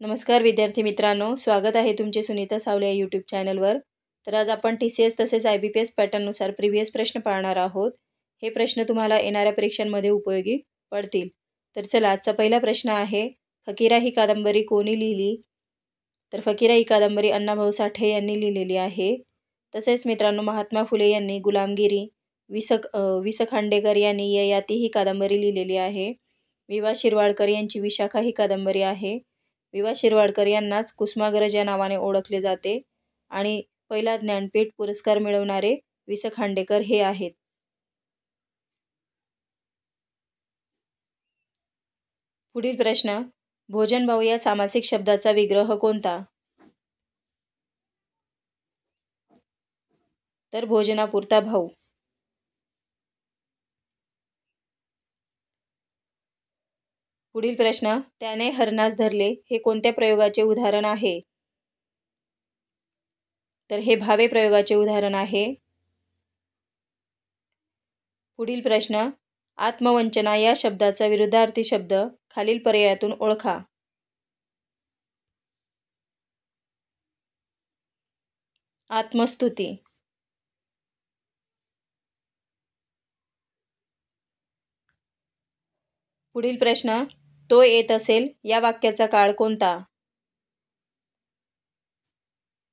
नमस्कार विद्यार्थी मित्रांनो, स्वागत आहे तुमचे सुनीता सावले या यूट्यूब चॅनलवर। तर आज आपण TCS तसेच IBPS पॅटर्ननुसार प्रिव्हियस प्रश्न पाहणार आहोत। हे प्रश्न तुम्हाला येणाऱ्या परीक्षांमध्ये उपयोगी पडतील। तर चला, आजचा पहिला प्रश्न आहे, फकीरा ही कादंबरी कोणी लिहिली? तर फकीरा ही कादंबरी अण्णाभाऊ साठे यांनी लिहिलेली आहे। तसेच मित्रांनो, महात्मा फुले यांनी गुलामगिरी, वि. स. खांडेकर यांनी ययाती ही कादंबरी लिहिलेली आहे। वि. वा. शिरवाडकर यांची विशाखा ही कादंबरी आहे। वि. वा. शिरवाडकर यांनाच कुसुमाग्रज या नावाने ओळखले जाते आणि पहिला ज्ञानपीठ पुरस्कार मिळवणारे वि. स. खांडेकर हे आहेत। पुढील प्रश्न, भोजनभाऊ या सामासिक शब्दाचा विग्रह कोणता? तर भोजनापुरता भाऊ। पुढील प्रश्न, त्याने हरणास धरले हे कोणत्या प्रयोगाचे उदाहरण आहे? तर हे भावे प्रयोगाचे उदाहरण आहे। पुढील प्रश्न, आत्मवंचना या शब्दाचा विरुद्धार्थी शब्द खालील पर्यायातून ओळखा। आत्मस्तुती। पुढील प्रश्न, तो येत असेल या वाक्याचा काळ कोणता?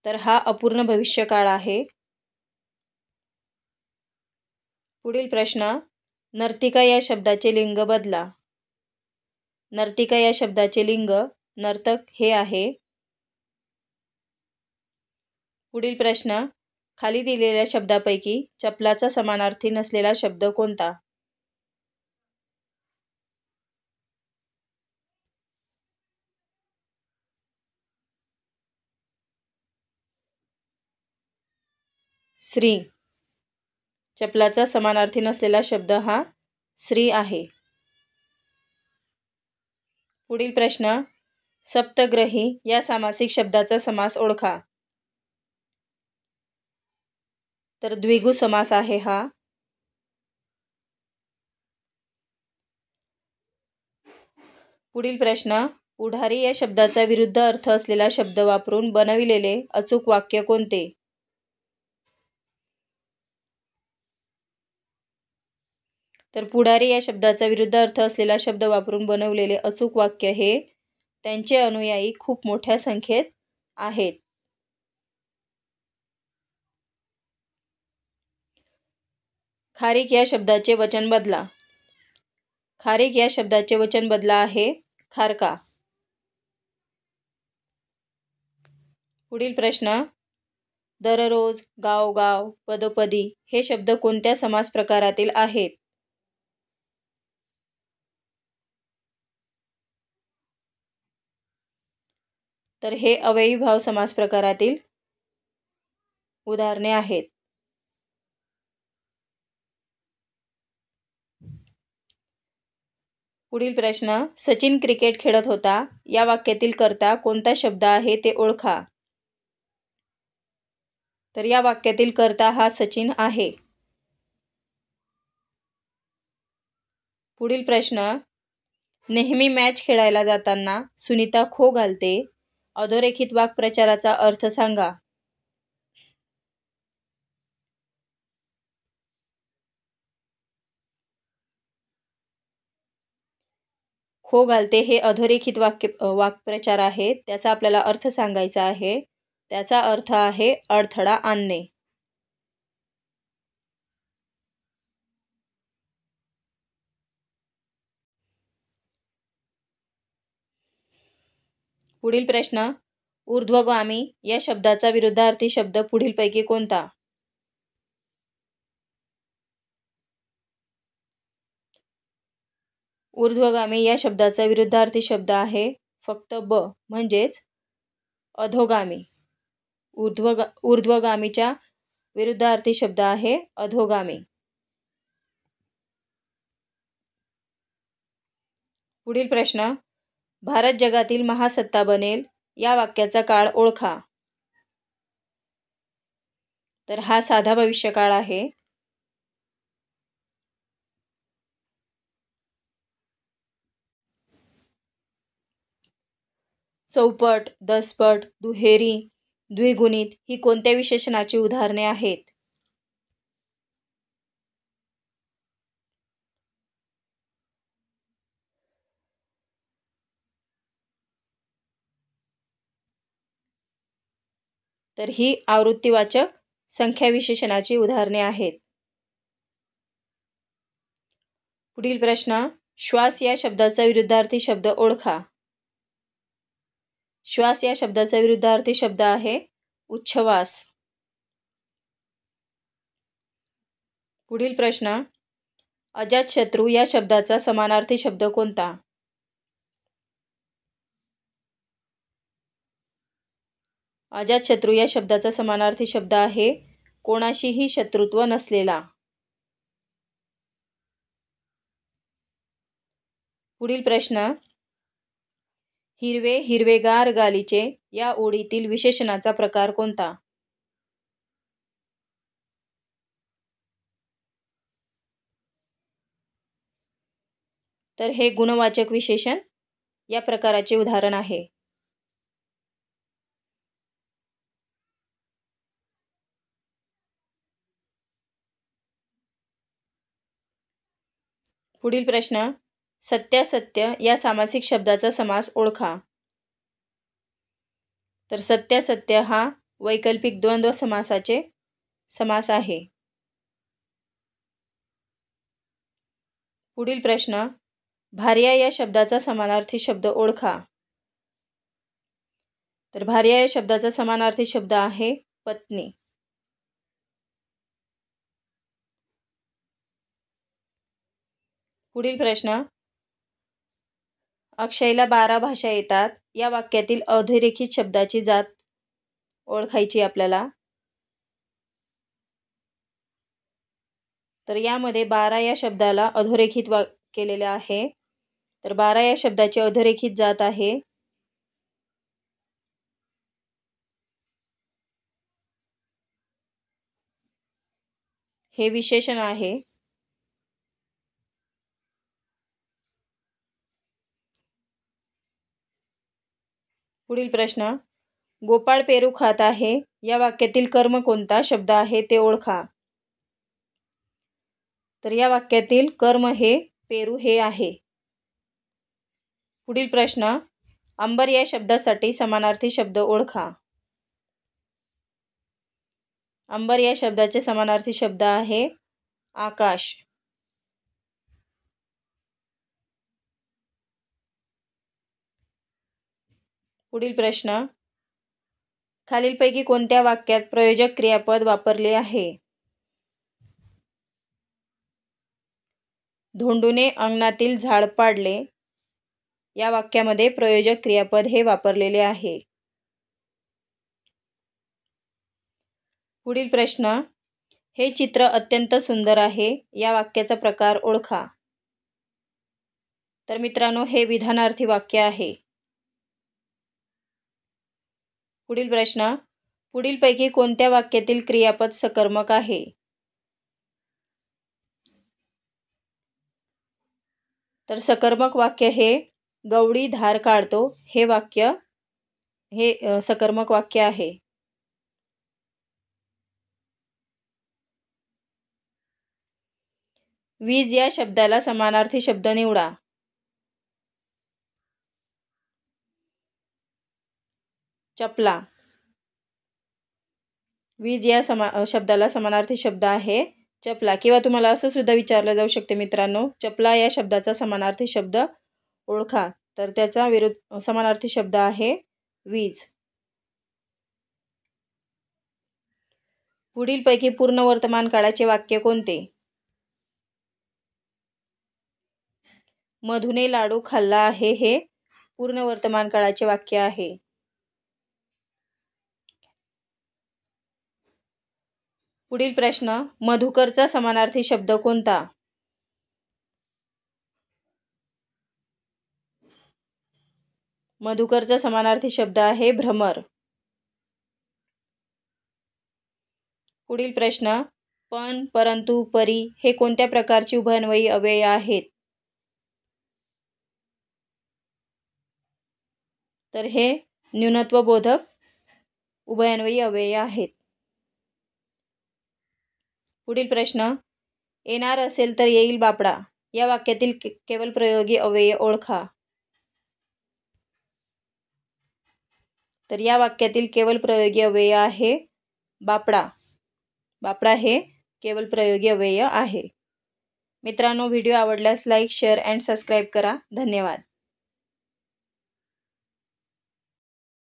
तर हा अपूर्ण भविष्यकाळ आहे। पुढील प्रश्न, नर्तिका या शब्दाचे लिंग बदला। नर्तिका या शब्दाचे लिंग नर्तक हे आहे। पुढील प्रश्न, खाली दिलेल्या शब्दापैकी चपलाचा समानार्थी नसलेला शब्द कोणता? श्री। चपलाचा समानार्थी नसलेला शब्द हा श्री आहे। पुढील प्रश्न, सप्तग्रही या सामासिक शब्दाचा समास ओळखा। तर द्विगु समास आहे हा। पुढील प्रश्न, पुढारी या शब्दाचा विरुद्ध अर्थ असलेला शब्द वापरून बनविलेले अचूक वाक्य कोणते? तर पुढारी या शब्दाचा विरुद्ध अर्थ असलेला शब्द वापरून बनवलेले अचूक वाक्य हे, त्यांचे अनुयायी खूप मोठ्या संख्येत आहेत। खारीक या शब्दाचे वचन बदला। खारीक या शब्दाचे वचन बदला आहे खारका। पुढील प्रश्न, दररोज, गावगाव, पदोपदी हे शब्द कोणत्या समास प्रकारातील आहेत? तर हे अव्ययीभाव समास प्रकारातील उदाहरणे आहेत। पुढील प्रश्न, सचिन क्रिकेट खेळत होता या वाक्यातील कर्ता कोणता शब्द आहे ते ओळखा। तर या वाक्यातील कर्ता हा सचिन आहे। पुढील प्रश्न, नेहमी मॅच खेळायला जाताना सुनीता खो घालते, अधोरेखित वाक्प्रचाराचा अर्थ सांगा। खो घालते हे अधोरेखित वाक्प्रचार आहे, त्याचा आपल्याला अर्थ सांगायचा आहे। त्याचा अर्थ आहे अडथळा आणणे। पुढील प्रश्न, ऊर्ध्वगामी या शब्दाचा विरुद्धार्थी शब्द पुढीलपैकी कोणता? ऊर्ध्वगामी या शब्दाचा विरुद्धार्थी शब्द आहे फक्त ब, म्हणजेच अधोगामी। ऊर्ध्वगामीच्या विरुद्धार्थी शब्द आहे अधोगामी। पुढील प्रश्न, भारत जगातील महासत्ता बनेल या वाक्याचा काळ ओळखा। तर हा साधा भविष्यकाळ आहे। चौपट, दसपट, दुहेरी, द्विगुणित ही कोणत्या विशेषणाची उदाहरणे आहेत? तर ही आवृत्तीवाचक संख्या विशेषणाची उदाहरणे आहेत. पुढील प्रश्न, श्वास या शब्दाचा विरुद्धार्थी शब्द ओळखा. श्वास या शब्दाचा विरुद्धार्थी शब्द आहे उच्छ्वास. पुढील प्रश्न, अजातशत्रू या शब्दाचा समानार्थी शब्द कोणता? अजातशत्रू या शब्दाचा समानार्थी शब्द आहे कोणाशीही शत्रुत्व नसलेला. पुढील प्रश्न, हिरवे हिरवेगार गालीचे या ओळीतील विशेषणाचा प्रकार कोणता? तर हे गुणवाचक विशेषण या प्रकाराचे उदाहरण आहे. पुढील प्रश्न, सत्यासत्य या सामासिक शब्दाचा समास ओळखा. तर सत्यासत्य हा वैकल्पिक द्वंद्व समासाचे समास आहे. पुढील प्रश्न, भार्या या शब्दाचा समानार्थी शब्द ओळखा. तर भार्या या शब्दाचा समानार्थी शब्द आहे पत्नी. पुढील प्रश्न, अक्षयला 12 भाषा येतात या वाक्यातील अधोरेखित शब्दाची जात ओळखायची आपल्याला. तर यामध्ये 12 या शब्दाला अधोरेखित केलेले आहे. तर 12 या शब्दाची अधोरेखित जात आहे हे विशेषण आहे. पुढील प्रश्न, गोपाळ पेरू खात आहे या वाक्यातील कर्म कोणता शब्द आहे ते ओळखा. तर या वाक्यातील कर्म हे पेरू हे आहे. पुढील प्रश्न, अंबर या शब्दासाठी समानार्थी शब्द ओळखा. अंबर या शब्दाचे समानार्थी शब्द आहे आकाश. पुढील प्रश्न, खालीलपैकी कोणत्या वाक्यात प्रयोजक क्रियापद वापरले आहे? धोंडूने अंगणातील झाड पाडले या वाक्यामध्ये प्रयोजक क्रियापद हे वापरलेले आहे. पुढील प्रश्न, हे चित्र अत्यंत सुंदर आहे या वाक्याचा प्रकार ओळखा. तर मित्रांनो, हे विधानार्थी वाक्य आहे. पुढील प्रश्न, पुढीलपैकी कोणत्या वाक्यातील क्रियापद सकर्मक आहे? तर सकर्मक वाक्य हे गवळी धार काढतो हे वाक्य हे सकर्मक वाक्य आहे. वीज या शब्दाला समानार्थी शब्द निवडा. चपला. वीज या शब्दाला समानार्थी शब्द आहे चपला. किंवा तुम्हाला असं सुद्धा विचारलं जाऊ शकते मित्रांनो, चपला या शब्दाचा समानार्थी शब्द ओळखा. तर त्याचा समानार्थी शब्द आहे वीज. पुढीलपैकी पूर्ण वर्तमान काळाचे वाक्य कोणते? मधुने लाडू खाल्ला आहे हे पूर्ण वर्तमान काळाचे वाक्य आहे. पुढील प्रश्न, मधुकरचा समानार्थी शब्द कोणता? मधुकरचा समानार्थी शब्द आहे भ्रमर. पुढील प्रश्न, पण, परंतु, परी हे कोणत्या प्रकारची उभयन्वयी अव्यय आहेत? तर हे न्यूनत्वबोधक उभयान्वयी अव्यय आहेत. पुढील प्रश्न, येणार असेल तर येईल बापडा या वाक्यातील केवल प्रयोगी अव्यय ओळखा. तर या वाक्यातील केवल प्रयोगी अव्यय आहे बापडा. बापडा हे केवल प्रयोगी अव्यय आहे. मित्रांनो, व्हिडिओ आवडल्यास लाईक, शेअर अँड सबस्क्राईब करा. धन्यवाद.